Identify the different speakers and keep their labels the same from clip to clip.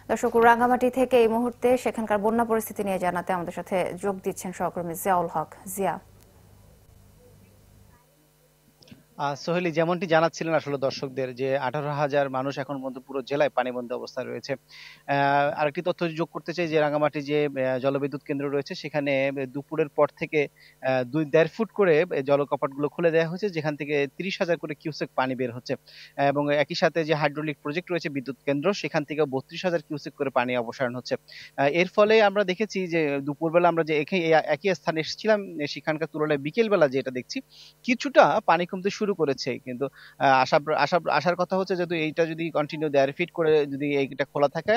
Speaker 1: দর্শক, রাঙ্গামাটি থেকে এই মুহূর্তে সেখানকার বন্যা পরিস্থিতি নিয়ে জানাতে আমাদের সাথে যোগ দিচ্ছেন সহকর্মী জিয়াউল হক। জিয়া।
Speaker 2: সোহেলি, যেমনটি জানাচ্ছিলেন আসলে দর্শকদের যে 18,000 মানুষ এখন পর্যন্ত পুরো জেলায় পানিবন্দী অবস্থায় রয়েছে। আরেকটি তথ্য যোগ করতে চাই যে রাঙ্গামাটি যে জলবিদ্যুৎ কেন্দ্র রয়েছে সেখানে দুপুরের পর থেকে 2-1.5 ফুট করে জলকপাটগুলো খুলে দেওয়া হয়েছে, যেখান থেকে 30,000 করে কিউসেক পানি বের হচ্ছে। এবং একই সাথে যে হাইড্রোলিক প্রজেক্ট রয়েছে বিদ্যুৎ কেন্দ্র, সেখান থেকে 32,000 কিউসেক করে পানি অপসারণ হচ্ছে। এর ফলে আমরা দেখেছি যে দুপুরবেলা আমরা যে একই স্থানে এসেছিলাম, সেখানকার তুলনায় বিকেলবেলা যেটা দেখছি কিছুটা পানি কমতে শুরু করেছে। কিন্তু আসার কথা হচ্ছে যদি এইটা যদি কন্টিনিউ দেয়, রিপিট করে যদি এইটা খোলা থাকে,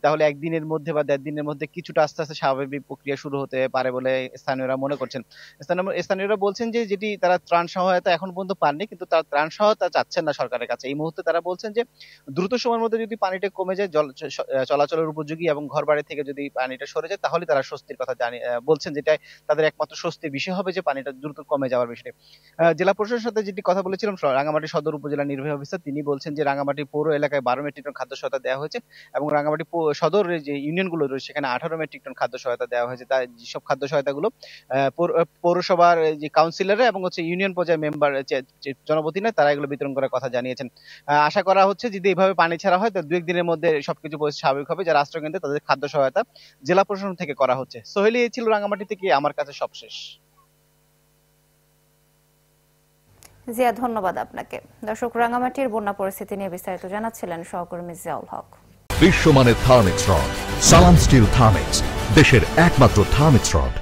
Speaker 2: তাহলে একদিনের মধ্যে বা 1.5 দিনের মধ্যে কিছুটা আস্তে আস্তে স্বাভাবিক প্রক্রিয়া শুরু হতে পারে বলে স্থানীয়রা মনে করছেন। স্থানীয়রা বলছেন যে যেটি তারা ত্রাণ সহায়তা এখন পর্যন্ত পাননি, কিন্তু তারা ত্রাণ সহায়তা চাচ্ছেন না সরকারের কাছে। এই মুহূর্তে তারা বলছেন যে দ্রুত সময়ের মধ্যে যদি পানিটা কমে যায়, চলাচলের উপযোগী এবং ঘর বাড়ি থেকে যদি পানিটা সরে যায়, তাহলে তারা স্বস্তির কথা বলছেন, যেটা তাদের একমাত্র স্বস্তির বিষয় হবে, যে পানিটা দ্রুত কমে যাওয়ার বিষয়টি। জেলা প্রশাসনের সাথে যেটি কথা বলেছিলাম রাঙ্গামাটি সদর উপজেলা নির্বাহী অফিসার, তিনি বলছেন যে রাঙ্গামাটি পৌর এলাকায় 12 মেট্রিক টন খাদ্য সহায়তা দেওয়া হয়েছে এবং রাঙ্গামাটি সদরের যে ইউনিয়নগুলো রয়েছে সেখানে 18 মেট্রিক টন খাদ্য সহায়তা দেওয়া হয়েছে। তাই যেসব খাদ্য সহায়তাগুলো পৌরসভার যে কাউন্সিলরে এবং ইউনিয়ন পর্যায়ে মেম্বার জনপ্রতিনিধি তারা এগুলো বিতরণ করার কথা জানিয়েছেন। আশা করা হচ্ছে যদি এইভাবে পানি ছাড়া হয়, তো 2-1 দিনের মধ্যে সবকিছু স্বাভাবিক হবে। যারা রাষ্ট্রকেন্দ্রে তাদের খাদ্য সহায়তা জেলা প্রশাসন থেকে করা হচ্ছে। সোহেলি, এই ছিল রাঙ্গামাটি থেকে আমার কাছে সবশেষ।
Speaker 1: জিয়া, ধন্যবাদ আপনাকে। দর্শক, রাঙ্গামাটির বন্যা পরিস্থিতি নিয়ে বিস্তারিত জানাচ্ছিলেন সহকর্মী জিয়াউল হক।
Speaker 3: বিশ্বমানের থার্মিক্স রড, সালাম স্টিল থার্মিক্স, দেশের একমাত্র থার্মিক্স রড।